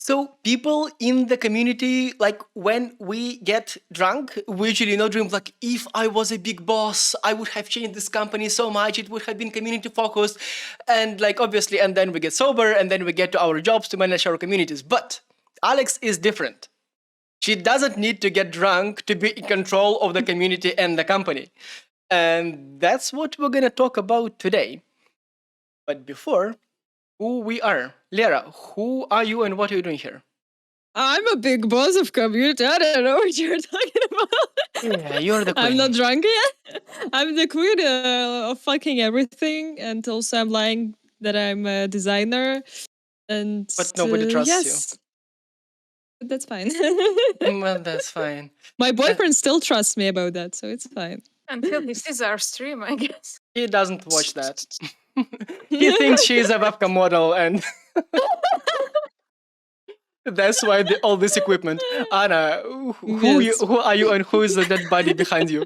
So people in the community, like when we get drunk, we usually dream like, if I was a big boss, I would have changed this company so much. It would have been community focused, and like obviously, and then we get sober, and then we get to our jobs to manage our communities. But Alex is different. She doesn't need to get drunk to be in control of the community and the company, and that's what we're gonna talk about today. But before, who we are, Lera, who are you and what are you doing here? I'm a big boss of community. I don't know what you're talking about. Yeah, you're the queen. I'm not drunk yet. I'm the queen of fucking everything, and also I'm lying that I'm a designer. And But nobody trusts yes, that's fine. you. Well, that's fine. My boyfriend still trusts me about that, so it's fine. Until he sees our stream, I guess. He doesn't watch that. He thinks she's a webcam model, and that's why all this equipment. Anna, who are you, and who is the dead body behind you?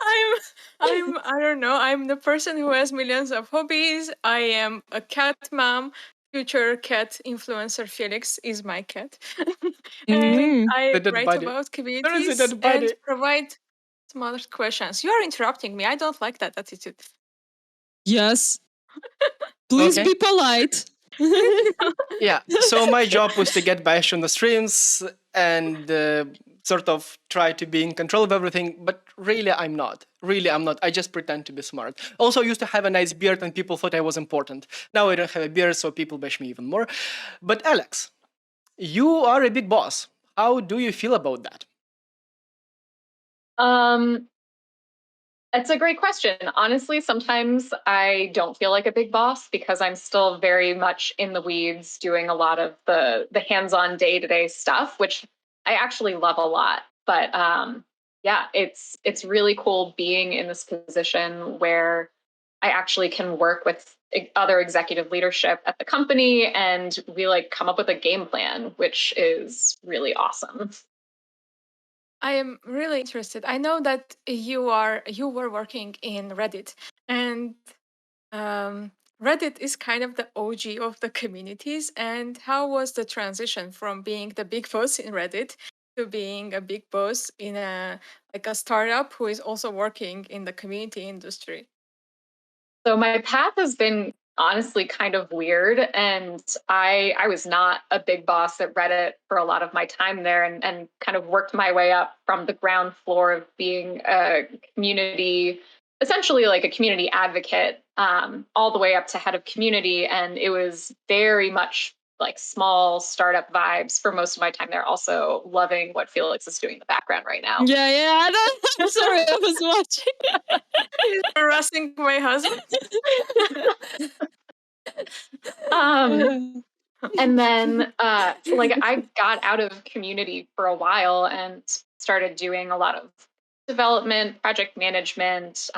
I don't know. I'm the person who has millions of hobbies. I am a cat mom. Future cat influencer Felix is my cat. And I write about communities and provide smart questions. You are interrupting me. I don't like that attitude. Yes. Please be polite. Yeah, so my job was to get bashed on the streams and sort of try to be in control of everything, but really I'm not. I just pretend to be smart. Also, I used to have a nice beard and people thought I was important. Now I don't have a beard, so people bash me even more. But Alex, you are a big boss. How do you feel about that? It's a great question. Honestly, sometimes I don't feel like a big boss because I'm still very much in the weeds doing a lot of the hands-on day-to-day stuff, which I actually love a lot. But yeah, it's really cool being in this position where I actually can work with other executive leadership at the company and we like come up with a game plan, which is really awesome. I am really interested. I know that you were working in Reddit, and Reddit is kind of the OG of the communities. And how was the transition from being the big boss in Reddit to being a big boss in a startup who is also working in the community industry? So my path has been honestly kind of weird, and I was not a big boss at Reddit for a lot of my time there, and kind of worked my way up from the ground floor of being a community, essentially like a community advocate, all the way up to head of community. And it was very much like small startup vibes for most of my time there. Also loving what Felix is doing in the background right now. Yeah. I'm sorry, I was watching. He's harassing my husband. And then like I got out of community for a while and started doing a lot of development, project management,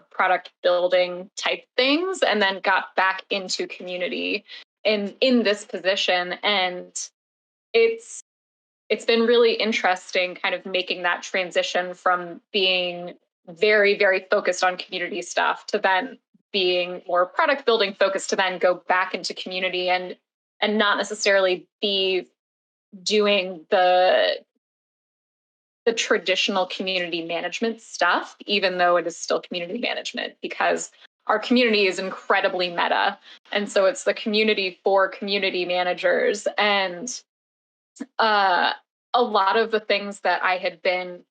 product building type things, and then got back into community in this position. And it's been really interesting kind of making that transition from being very, very focused on community stuff to then being more product building focused to then go back into community and not necessarily be doing the traditional community management stuff, even though it is still community management, because our community is incredibly meta. And so it's the community for community managers. And a lot of the things that I had been,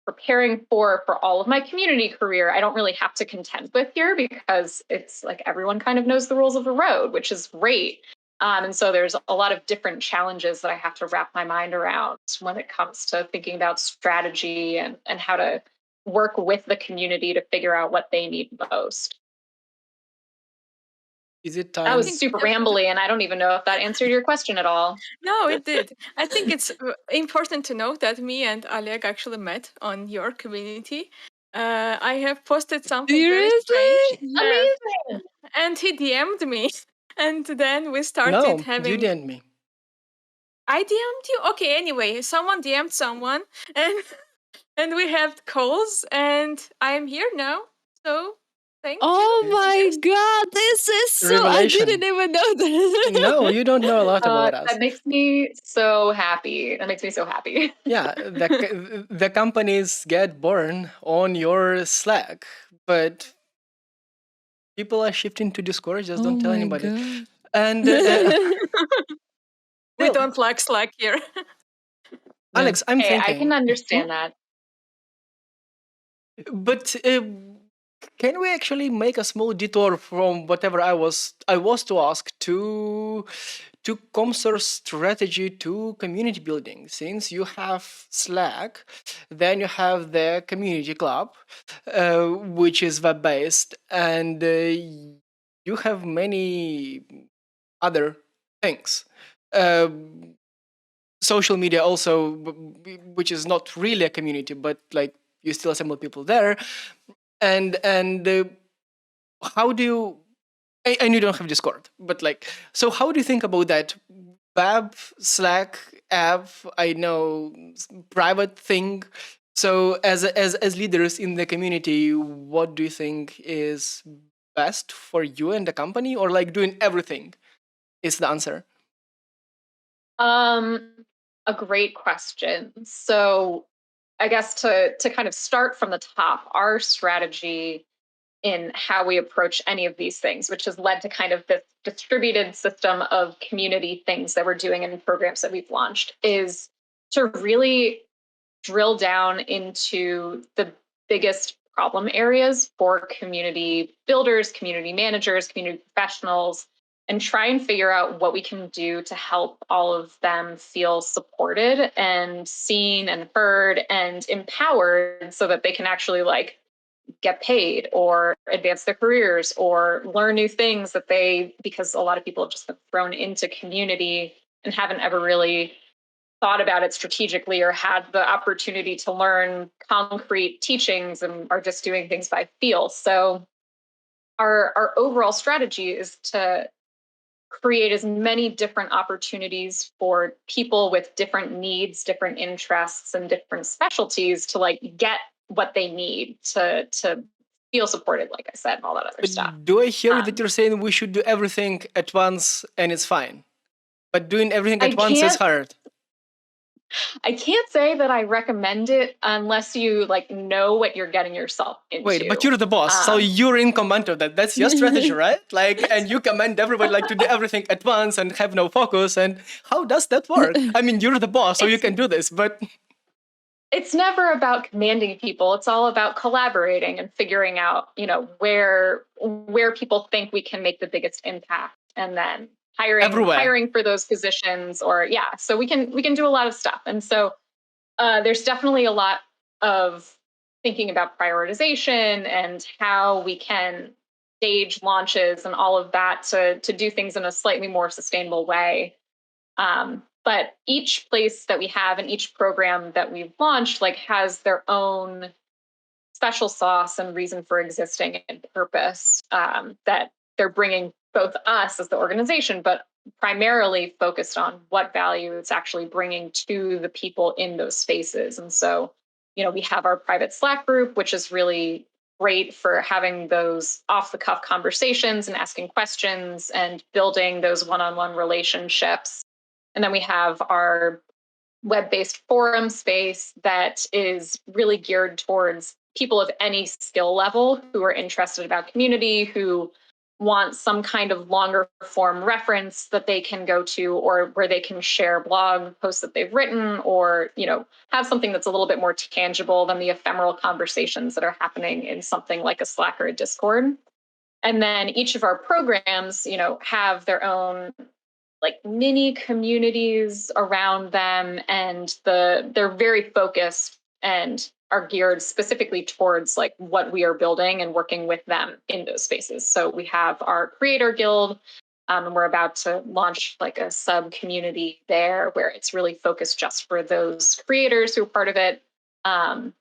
preparing for all of my community career, I don't really have to contend with here because it's like everyone kind of knows the rules of the road, which is great. And so there's a lot of different challenges that I have to wrap my mind around when it comes to thinking about strategy and how to work with the community to figure out what they need most. Is it time? That was super rambly, and I don't even know if that answered your question at all. No, it did. I think it's important to note that me and Oleg actually met on your community. I have posted something very strange. Amazing. And he DM'd me. And then we started having... you DM'd me. I DM'd you? Okay, anyway, someone DM'd someone, and we had calls, and I'm here now. So Thank Oh you. my Yes. God, this is so, I didn't Revelation. even know that. No, you don't know a lot about us. That makes me so happy. That makes me so happy. Yeah, the companies get born on your Slack, but people are shifting to Discord. Just Oh don't tell my anybody. God. And We well, don't like Slack here. Yeah. Alex, I'm Hey, I can thinking, understand that. but can we actually make a small detour from whatever I was to ask to Commsor's strategy to community building? Since you have Slack, then you have the community club, which is web based, and you have many other things. Uh, Social media also, which is not really a community, but like you still assemble people there. And how do you? I know you don't have Discord, but like, so how do you think about that? Web, Slack, app, I know, private thing. So as leaders in the community, what do you think is best for you and the company, or like doing everything is the answer? Um, a great question. So I guess to kind of start from the top, our strategy in how we approach any of these things, which has led to kind of this distributed system of community things that we're doing and programs that we've launched, is to really drill down into the biggest problem areas for community builders, community managers, community professionals, and try and figure out what we can do to help all of them feel supported and seen and heard and empowered so that they can actually like get paid or advance their careers or learn new things that they, because a lot of people have just been thrown into community and haven't ever really thought about it strategically or had the opportunity to learn concrete teachings and are just doing things by feel. So our overall strategy is to create as many different opportunities for people with different needs, different interests, and different specialties to like get what they need to feel supported, like I said, and all that other stuff. Do I hear that Um, you're saying we should do everything at once and it's fine, but doing everything I at once is can't hard? I can't say that I recommend it unless you like know what you're getting yourself Wait, but into. you're the boss, so Um, you're in command of that. That's your strategy, right? Like, and you command everybody like to do everything at once and have no focus. And how does that work? I mean, you're the boss, so you it's can do this, but it's never about commanding people. It's all about collaborating and figuring out, you know, where people think we can make the biggest impact, and then everywhere. hiring for those positions. Or yeah, so we can do a lot of stuff. And so there's definitely a lot of thinking about prioritization and how we can stage launches and all of that to do things in a slightly more sustainable way. But each place that we have and each program that we've launched like has their own special sauce and reason for existing and purpose, that they're bringing both us as the organization, but primarily focused on what value it's actually bringing to the people in those spaces. And so, you know, we have our private Slack group, which is really great for having those off the cuff conversations and asking questions and building those one-on-one relationships. And then we have our web-based forum space that is really geared towards people of any skill level who are interested about community, who want some kind of longer form reference that they can go to, or where they can share blog posts that they've written, or, you know, have something that's a little bit more tangible than the ephemeral conversations that are happening in something like a Slack or a Discord. And then each of our programs, you know, have their own like mini communities around them, and they're very focused and are geared specifically towards like what we are building and working with them in those spaces. So we have our creator guild, and we're about to launch like a sub community there where it's really focused just for those creators who are part of it. um,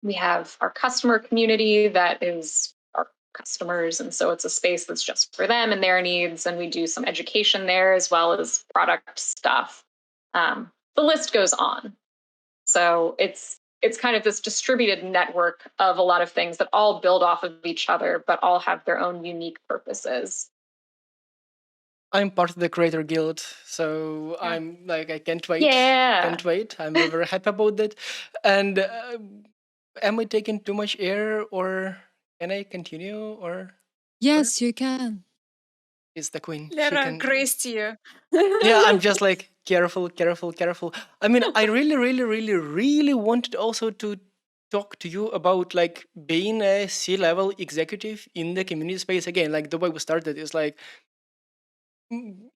we have our customer community that is our customers. And so it's a space that's just for them and their needs. And we do some education there as well as product stuff. The list goes on. So it's kind of this distributed network of a lot of things that all build off of each other, but all have their own unique purposes. I'm part of the Creator Guild, so Yeah. I'm like, I can't wait. Yeah. Can't wait. I'm very, very happy about that. And am I taking too much air, or can I continue, or Yes, you can. is the queen? She Lera can. graced you. Yeah, I'm just like careful, careful, careful. I mean, I really, really, really, really wanted also to talk to you about like being a C-level executive in the community space again. Like the way we started is like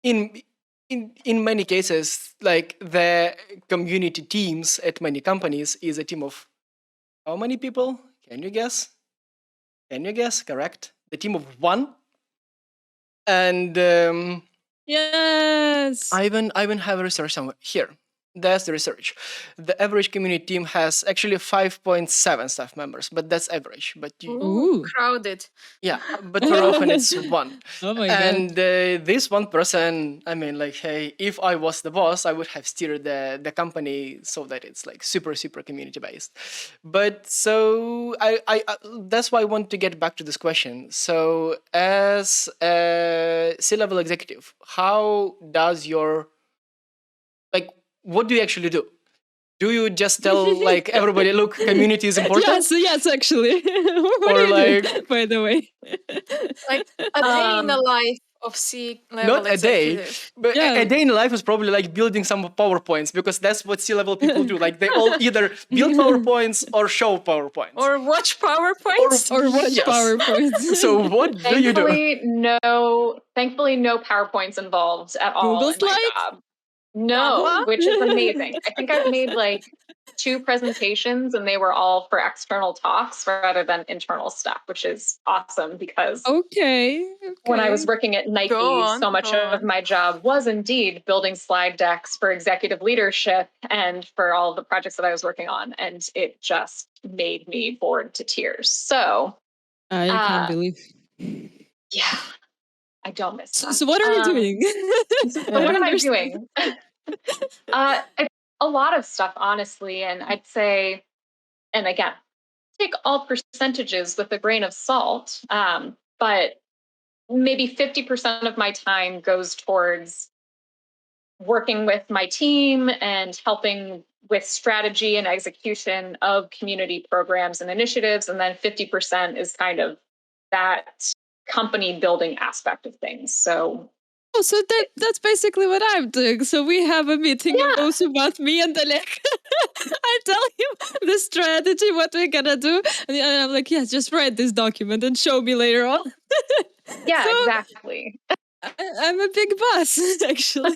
in in many cases, like the community teams at many companies is a team of how many people? Can you guess? Can you guess? Correct. The team of one. And Yes. I even have a research somewhere here. That's the research. The average community team has actually 5.7 staff members, but that's average. But Ooh. Crowded. yeah, but very often it's one. Oh my And god. this one person, I mean, like, hey, if I was the boss, I would have steered the company so that it's like super, super community based. But so I that's why I want to get back to this question. So as a C-level executive, how does your, like, what do you actually do? Do you just tell like everybody, look, community is important? Yes, actually. What Or do you do, like, by the way? Like a day in the Um, life of C-level not a day, executive. but Yeah. a day in life is probably like building some PowerPoints, because that's what C-level people do. Like they all either build PowerPoints or show PowerPoints. Or watch PowerPoints. Or watch yes. PowerPoints. So what do you do? Thankfully, no PowerPoints involved at all Google in my Slides? job. No, What? which is amazing. I think I've made like 2 presentations and they were all for external talks rather than internal stuff, which is awesome because Okay. when I was working at Nike, so much Go of on. my job was indeed building slide decks for executive leadership and for all of the projects that I was working on. And it just made me bored to tears. So, I can't believe. yeah, I don't miss that. So what are you doing? So I what don't am I understand. doing? A lot of stuff, honestly. And I'd say, and again, take all percentages with a grain of salt, but maybe 50% of my time goes towards working with my team and helping with strategy and execution of community programs and initiatives. And then 50% is kind of that company building aspect of things. So Oh, so that's basically what I'm doing. So we have a meeting Yeah. goes about me and Dalek. I tell him the strategy, what we're gonna do, and I'm like, yes, just write this document and show me later on. yeah, So exactly. I'm a big boss, actually.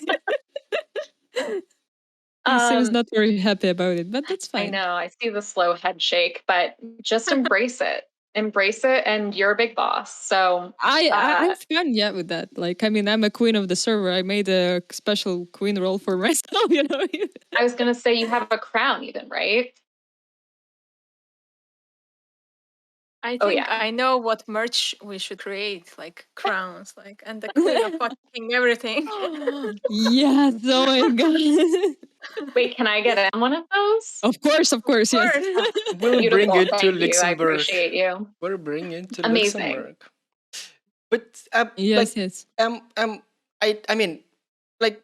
He seems not very happy about it, but that's I fine. know, I see the slow head shake, but just embrace it. Embrace it, and you're a big boss. So I'm fine, yeah, with that. Like, I mean, I'm a queen of the server. I made a special queen role for myself, you know. I was going to say you have a crown even, right? I Oh, think yeah. I know what merch we should create, like crowns, like, and the queen of fucking everything. Yes, oh my god. Wait, can I get in one of those? Of course, yes. We'll bring Beautiful. it to Thank you. I Luxembourg. appreciate you. We'll bring it to Amazing. Luxembourg. But Yes, like, yes. I mean, like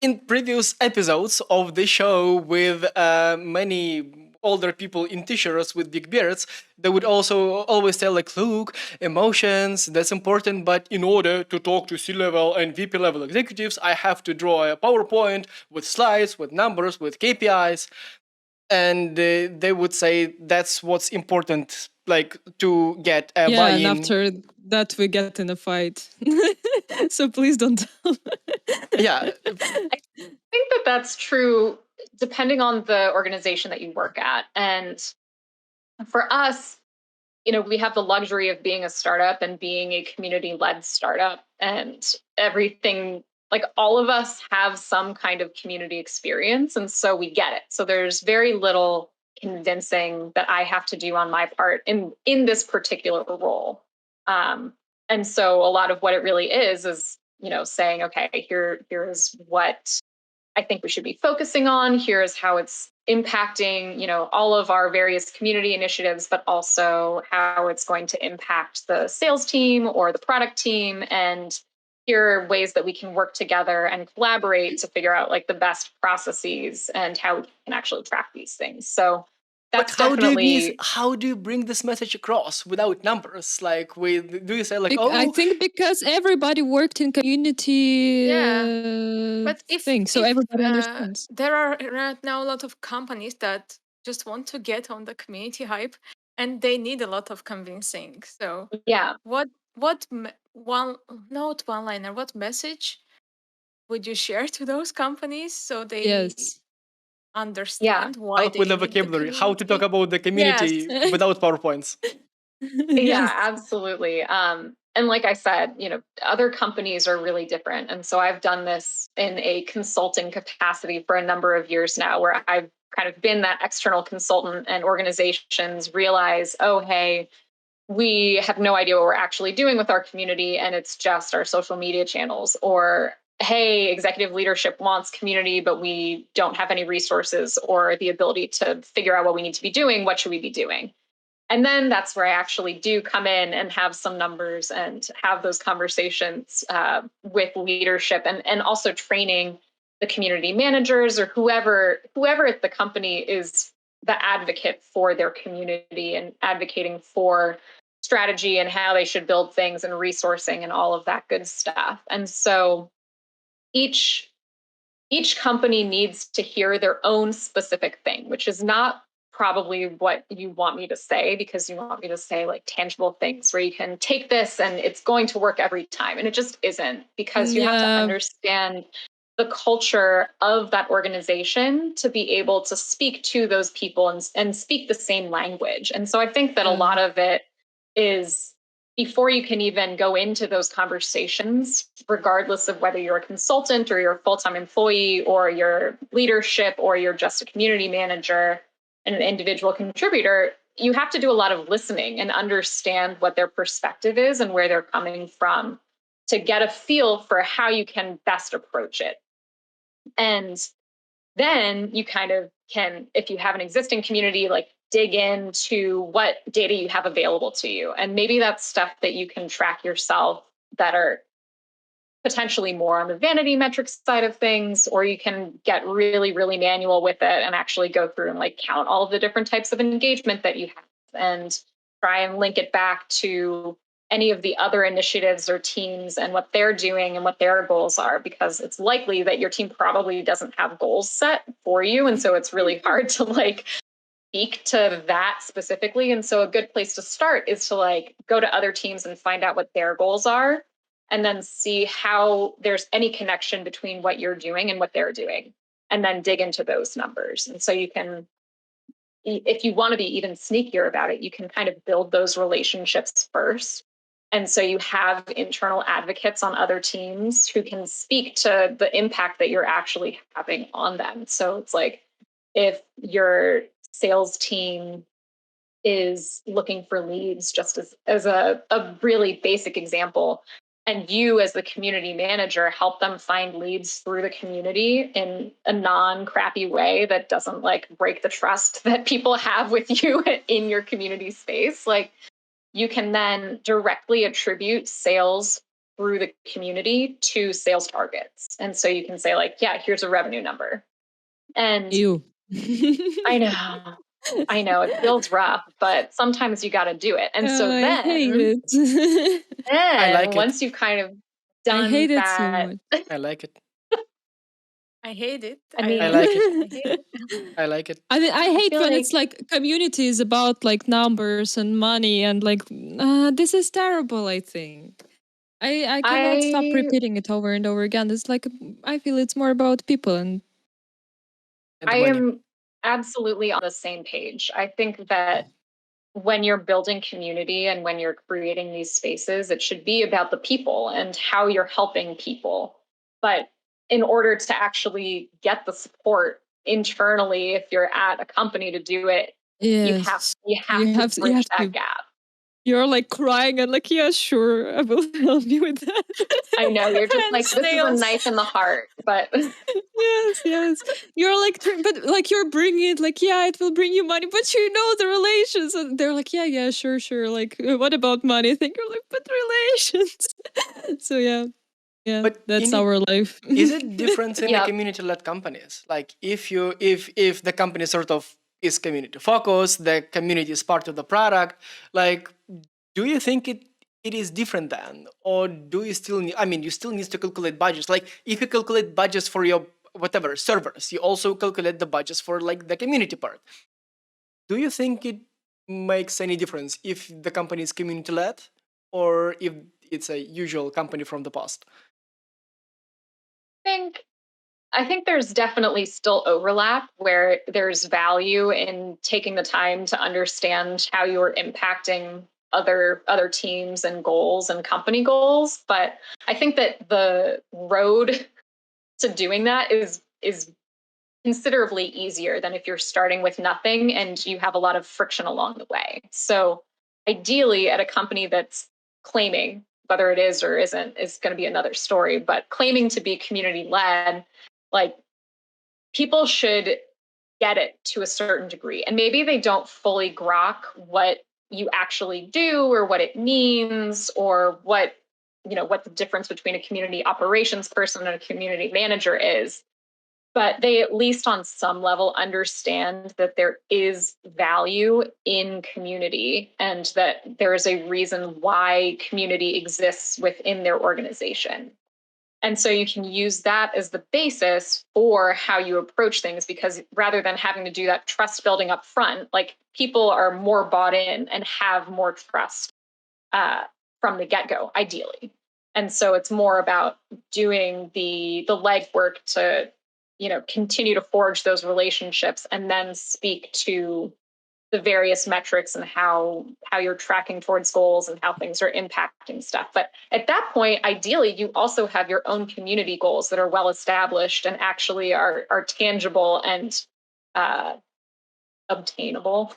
in previous episodes of the show with many older people in t-shirts with big beards, they would also always tell like, look, emotions, that's important, but in order to talk to C-level and VP level executives, I have to draw a PowerPoint with slides, with numbers, with KPIs. And they would say that's what's important, like to get a Yeah, buy-in. and after that we get in a fight. So please don't tell. Yeah. I think that that's true depending on the organization that you work at. And for us, you know, we have the luxury of being a startup and being a community-led startup, and everything, like all of us have some kind of community experience, and so we get it. So there's very little convincing that I have to do on my part in this particular role. And so a lot of what it really is, you know, saying, okay, here's what I think we should be focusing on. Here's how it's impacting, all of our various community initiatives, but also how it's going to impact the sales team or the product team. And here are ways that we can work together and collaborate to figure out like the best processes and how we can actually track these things. So that's definitely how do you bring this message across without numbers? Like, do you say like, I think because everybody worked in community But if so everybody understands. there are right now a lot of companies that just want to get on the community hype, and they need a lot of convincing. So yeah, what one-liner, what message would you share to those companies so they Yes. understand why help they with the need vocabulary, how to talk community? about the community without PowerPoints. yeah, Yes. absolutely. And like I said, other companies are really different. And so I've done this in a consulting capacity for a number of years now, where I've kind of been that external consultant, and organizations realize, oh, hey, we have no idea what we're actually doing with our community, and it's just our social media channels. Or, hey, executive leadership wants community, but we don't have any resources or the ability to figure out what we need to be doing. What should we be doing? And then that's where I actually do come in and have some numbers and have those conversations with leadership, and also training the community managers or whoever at the company is the advocate for their community and advocating for strategy and how they should build things and resourcing and all of that good stuff. And so each company needs to hear their own specific thing, which is not probably what you want me to say, because you want me to say like tangible things where you can take this and it's going to work every time. And it just isn't, because you have to understand the culture of that organization to be able to speak to those people and speak the same language. And so I think that a lot of it is, before you can even go into those conversations, regardless of whether you're a consultant or you're a full-time employee or you're leadership or you're just a community manager and an individual contributor, you have to do a lot of listening and understand what their perspective is and where they're coming from to get a feel for how you can best approach it. And then you kind of can, if you have an existing community, like dig into what data you have available to you. And maybe that's stuff that you can track yourself that are potentially more on the vanity metrics side of things, or you can get really, really manual with it and actually go through and like count all of the different types of engagement that you have and try and link it back to any of the other initiatives or teams and what they're doing and what their goals are, because it's likely that your team probably doesn't have goals set for you. And so it's really hard to like speak to that specifically. And so a good place to start is to like go to other teams and find out what their goals are, and then see how there's any connection between what you're doing and what they're doing, and then dig into those numbers. And so you can, if you want to be even sneakier about it, you can kind of build those relationships first. And so you have internal advocates on other teams who can speak to the impact that you're actually having on them. So it's like, if your sales team is looking for leads, just as a really basic example, and you as the community manager help them find leads through the community in a non-crappy way that doesn't like break the trust that people have with you in your community space, like you can then directly attribute sales through the community to sales targets. And so you can say like, yeah, here's a revenue number. And you. I know it feels rough, but sometimes you got to do it. And so I hate then, it. I like once it. you've kind of I done hate it so that, much. I like it. I hate it. I mean, I love like it. I hate it. I like it. I mean, I hate feel when like- it's like community is about like numbers and money and like this is terrible. I think I cannot stop repeating it over and over again. It's like I feel it's more about people and And I money. am absolutely on the same page. I think that when you're building community and when you're creating these spaces, it should be about the people and how you're helping people. But in order to actually get the support internally, if you're at a company to do it, yes, you have to bridge that gap. You're like crying and like, yeah, sure, I will help you with that. I know, you're just And like, this is a snails. knife in the heart, but Yes. You're like, but like you're bringing it, like, yeah, it will bring you money, but you know the relations, and they're like, yeah, sure. Like, what about money? I think you're like, but relations. So yeah, But that's our life. is it different in the Yep. community-led companies? Like if the company sort of is community focused, the community is part of the product, like do you think it is different then? Or do you still need, I mean, you still need to calculate budgets. Like if you calculate budgets for your whatever servers, you also calculate the budgets for like the community part. Do you think it makes any difference if the company is community-led or if it's a usual company from the past? I think there's definitely still overlap where there's value in taking the time to understand how you're impacting other teams and goals and company goals. But I think that the road to doing that is considerably easier than if you're starting with nothing and you have a lot of friction along the way. So ideally at a company that's claiming, whether it is or isn't is going to be another story, but claiming to be community led, like people should get it to a certain degree. And maybe they don't fully grok what you actually do or what it means or what the difference between a community operations person and a community manager is, but they at least on some level understand that there is value in community and that there is a reason why community exists within their organization. And so you can use that as the basis for how you approach things, because rather than having to do that trust building up front, like people are more bought in and have more trust from the get-go, ideally. And so it's more about doing the legwork to continue to forge those relationships and then speak to the various metrics and how you're tracking towards goals and how things are impacting stuff. But at that point, ideally, you also have your own community goals that are well established and actually are tangible and obtainable.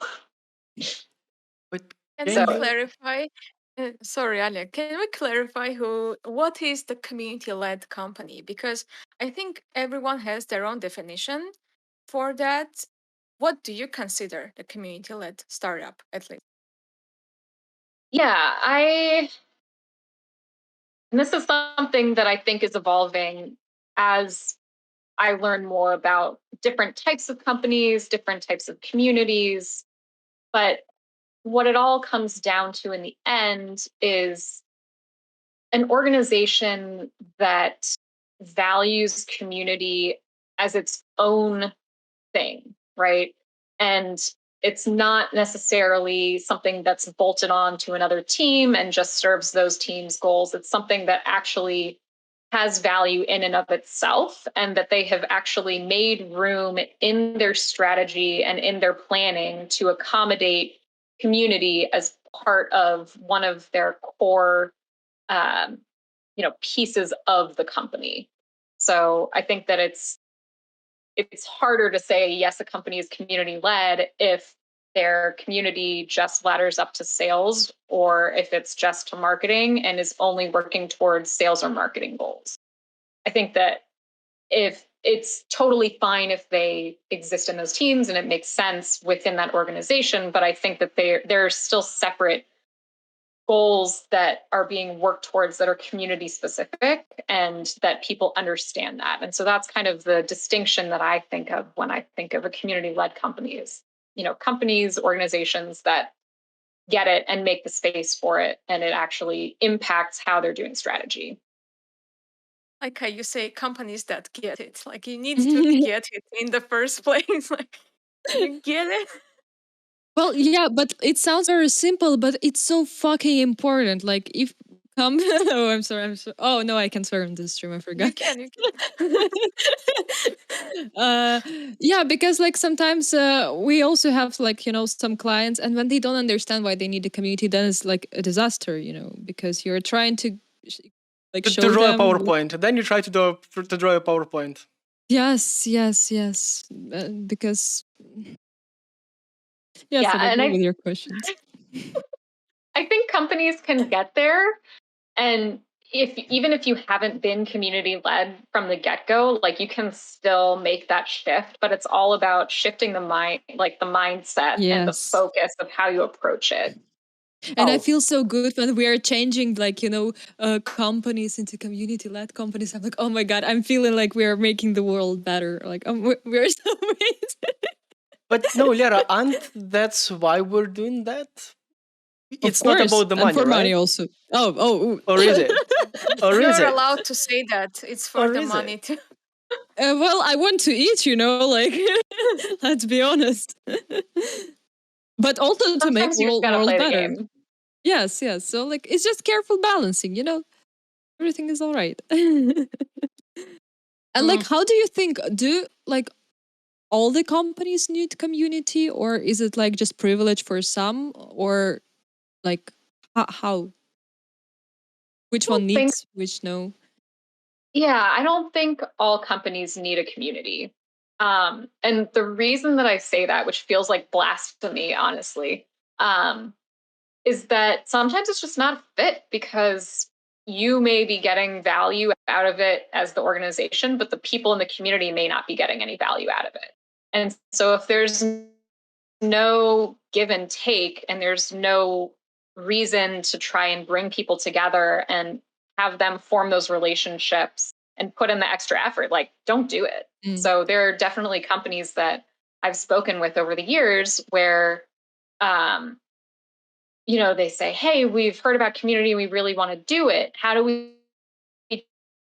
But Can can we you clarify? Sorry, Alia. Can we clarify what is the community-led company? Because I think everyone has their own definition for that. What do you consider the community-led startup, at least? Yeah, and this is something that I think is evolving as I learn more about different types of companies, different types of communities. But what it all comes down to in the end is an organization that values community as its own thing, right? And it's not necessarily something that's bolted on to another team and just serves those teams' goals. It's something that actually has value in and of itself, and that they have actually made room in their strategy and in their planning to accommodate community as part of one of their core pieces of the company. So I think that it's harder to say, yes, a company is community led if their community just ladders up to sales, or if it's just to marketing and is only working towards sales or marketing goals. I think that if it's totally fine if they exist in those teams and it makes sense within that organization, but I think that they're still separate goals that are being worked towards that are community specific and that people understand that. And so that's kind of the distinction that I think of when I think of a community-led company is, companies, organizations that get it and make the space for it, and it actually impacts how they're doing strategy. Like how you say, companies that get it. Like you need to get it in the first place. Like you get it. Well, yeah, but it sounds very simple, but it's so fucking important. Like if oh, I'm sorry. Oh no, I can swear in this stream. I forgot. You can. uh, yeah, because like sometimes we also have like some clients, and when they don't understand why they need a community, then it's like a disaster. Because you're trying to like to show draw a them. PowerPoint? Then you try to draw a PowerPoint. Yes. Because yes, Yeah, I and agree with your questions. I think companies can get there. And even if you haven't been community led from the get-go, like you can still make that shift, but it's all about shifting the mind, like the mindset and the Yes. focus of how you approach it. And I feel so good when we are changing, like, companies into community-led companies. I'm like, oh my God, I'm feeling like we are making the world better. Like, we're so amazing. But no, Lera, and that's why we're doing that. It's Of not course, about the and money, for right? money also. Oh. Or is it? Or is You're it? allowed to say that. It's for Or the is money it? too. Well, I want to eat, like, let's be honest. But also to make Sometimes you just gotta world play the better. game. Yes. So, like, it's just careful balancing, everything is all right. And like, how do you think, like, all the companies need community, or is it like just privilege for some, or like how? Which one think needs, which no? Yeah, I don't think all companies need a community. And the reason that I say that, which feels like blasphemy, honestly, is that sometimes it's just not a fit because you may be getting value out of it as the organization, but the people in the community may not be getting any value out of it. And so if there's no give and take and there's no reason to try and bring people together and have them form those relationships and put in the extra effort, like don't do it. So there are definitely companies that I've spoken with over the years where they say, hey, we've heard about community, we really want to do it, how do we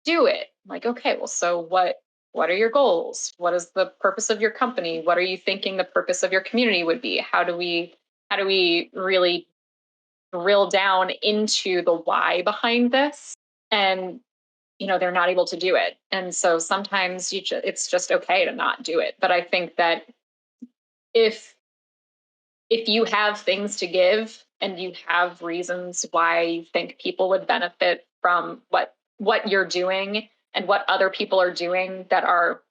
do it? I'm like, okay, well, so what are your goals? What is the purpose of your company? What are you thinking the purpose of your community would be? How do we really drill down into the why behind this? And they're not able to do it. And so sometimes it's just okay to not do it. But I think that if you have things to give and you have reasons why you think people would benefit from what you're doing and what other people are doing that are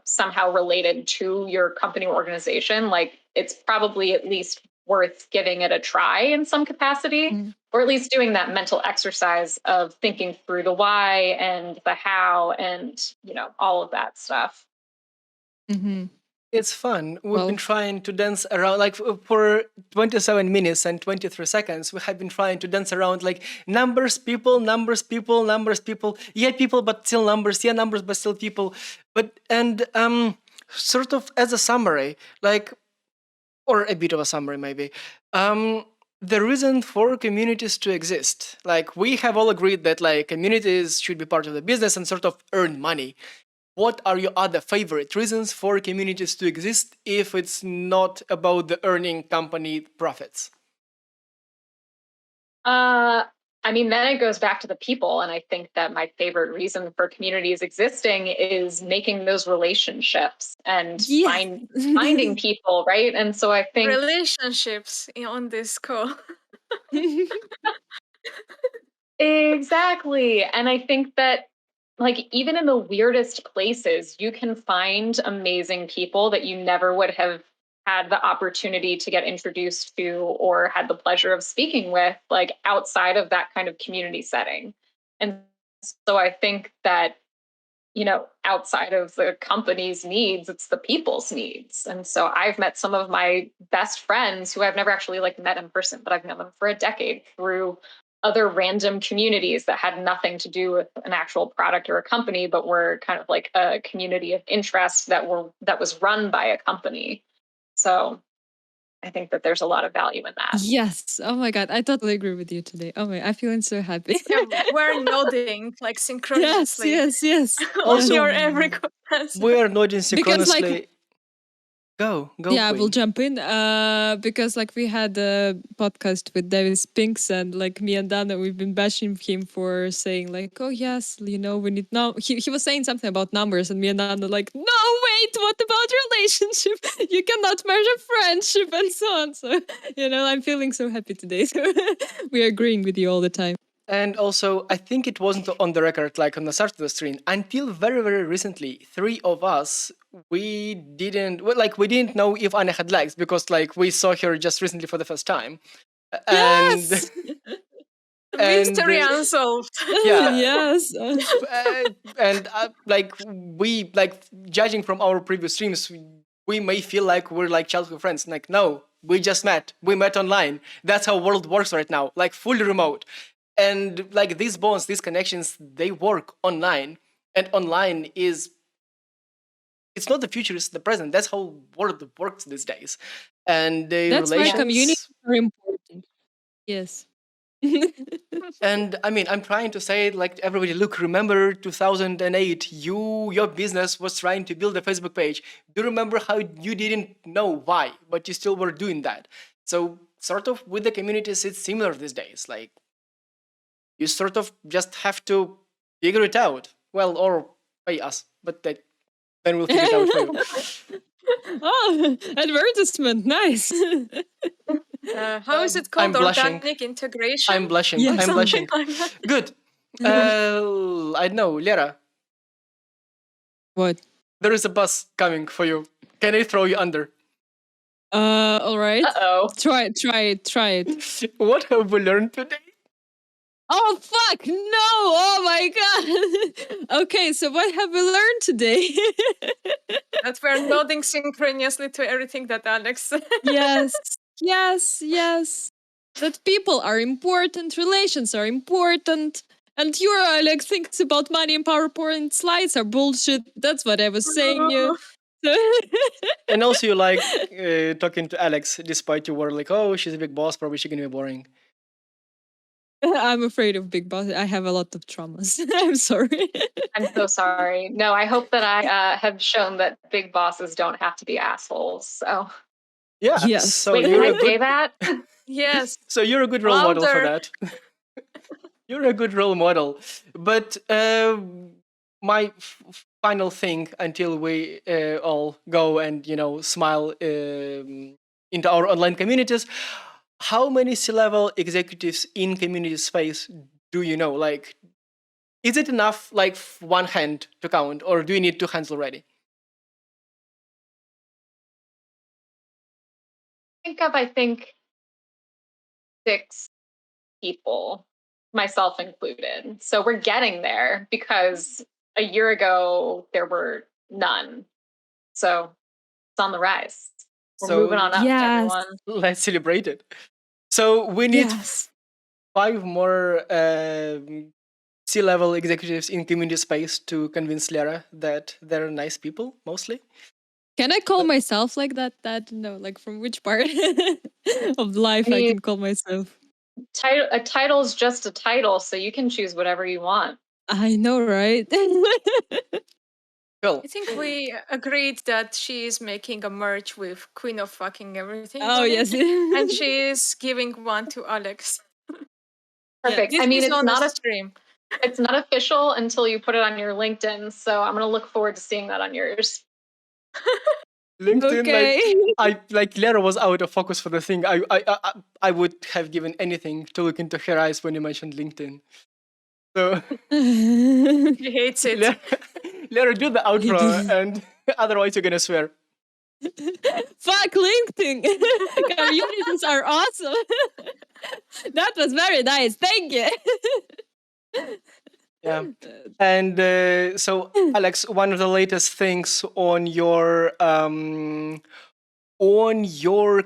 somehow related to your company or organization, like it's probably at least worth giving it a try in some capacity, or at least doing that mental exercise of thinking through the why and the how and all of that stuff. It's fun. We've been trying to dance around, like for 27 minutes and 23 seconds, we have been trying to dance around like numbers, people, numbers, people, numbers, people. Yeah, people, but still numbers. Yeah, numbers, but still people. And sort of as a summary, like, or a bit of a summary maybe. The reason for communities to exist, like we have all agreed that like communities should be part of the business and sort of earn money. What are your other favorite reasons for communities to exist if it's not about the earning company profits? Then it goes back to the people. And I think that my favorite reason for communities existing is making those relationships and finding people, right? And so I think relationships on this call. Exactly. And I think that like even in the weirdest places, you can find amazing people that you never would have had the opportunity to get introduced to or had the pleasure of speaking with, like outside of that kind of community setting. And so I think that, outside of the company's needs, it's the people's needs. And so I've met some of my best friends who I've never actually like met in person, but I've known them for a decade through other random communities that had nothing to do with an actual product or a company, but were kind of like a community of interest that was run by a company. So I think that there's a lot of value in that. Yes. Oh my God. I totally agree with you today. Oh my, I'm feeling so happy. Yeah, we're nodding like synchronously. Yes. Also, Your every answer. we are nodding Because synchronously. like Go, yeah, I will Queen. jump in because like we had a podcast with David Spinks and like me and Dana, we've been bashing him for saying like, oh yes, we need now. He was saying something about numbers and me and Dana like, no, wait, what about relationship? You cannot measure friendship and so on. So, I'm feeling so happy today. So we're agreeing with you all the time. And also, I think it wasn't on the record, like on the start of the stream, until very, very recently, three of us, we didn't know if Anna had legs because like we saw her just recently for the first time. And Yes! Mystery unsolved. Yeah. Yes. And like we like judging from our previous streams, we may feel like we're like childhood friends. Like no, we just met. We met online. That's how world works right now. Like fully remote, and like these bonds, these connections, they work online, and online is. It's not the future; it's the present. That's how world works these days, and the That's why community relations. are important. Yes. And I mean, I'm trying to say, like, everybody, look, remember 2008, your business was trying to build a Facebook page. Do you remember how you didn't know why, but you still were doing that? So, sort of with the communities, it's similar these days. Like, you sort of just have to figure it out. Well, or pay us, but then we'll figure it out for you. Oh, advertisement. Nice. How is it I'm called? blushing. Organic integration? I'm blushing. Yes. I'm blushing. Like that. Good. I know, Lera. What? There is a bus coming for you. Can I throw you under? All right. Uh-oh. Try it. What have we learned today? Oh, fuck. No. Oh, my God. Okay, so what have we learned today? That we're nodding synchronously to everything that Alex said. Yes. That people are important, relations are important. And your Alex thinks about money and PowerPoint slides are bullshit. That's what I was saying. You. And also, you like talking to Alex, despite you were like, oh, she's a big boss, probably she's gonna be boring. I'm afraid of big boss. I have a lot of traumas. I'm sorry. I'm so sorry. No, I hope that I have shown that big bosses don't have to be assholes. So Yeah. Yes. So wait, you're can a I say good. that? Yes. So you're a good role model for Louder. that. You're a good role model. But my final thing until we all go and smile into our online communities. How many C-level executives in community space do you know? Like, is it enough, like one hand to count, or do you need two hands already? I think 6 people, myself included. So we're getting there because a year ago there were none. So it's on the rise. We're moving on up, Yes. everyone. Let's celebrate it. So we need Yes. 5 more C-level executives in community space to convince Lera that they're nice people, mostly. Can I call myself like that? No, like from which part of life I mean- can call myself? A title's just a title, so you can choose whatever you want. I know, right? Cool. I think we agreed that she is making a merch with Queen of Fucking Everything. Oh, on it, yes. and she is giving one to Alex. Perfect. This I mean, is it's on not a a stream. it's not official until you put it on your LinkedIn. So I'm gonna look forward to seeing that on yours. LinkedIn, Okay. like Lera was out of focus for the thing. I would have given anything to look into her eyes when you mentioned LinkedIn. So She hates it. Lera, do the outro, and otherwise you're gonna swear. Fuck LinkedIn. Communities are awesome. That was very nice. Thank you. Yeah. And so, Alex, one of the latest things on your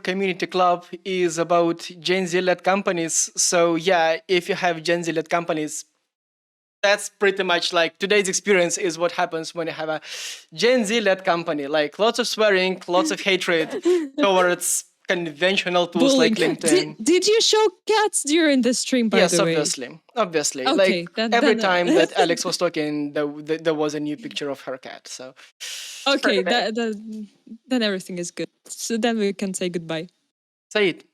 community club is about Gen Z-led companies. So yeah, if you have Gen Z-led companies, that's pretty much like today's experience is what happens when you have a Gen Z-led company. Like lots of swearing, lots of hatred towards conventional tools Bullying. like LinkedIn. Did you show cats during the stream, by Yes, the way? obviously. Okay, like then- every then, time that Alex was talking, there was a new picture of her cat. So Okay, Perfect. then everything is good. So then we can say goodbye. say it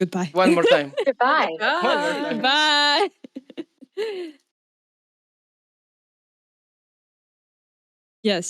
Goodbye. one more time. Goodbye. One more time. Bye. Yes.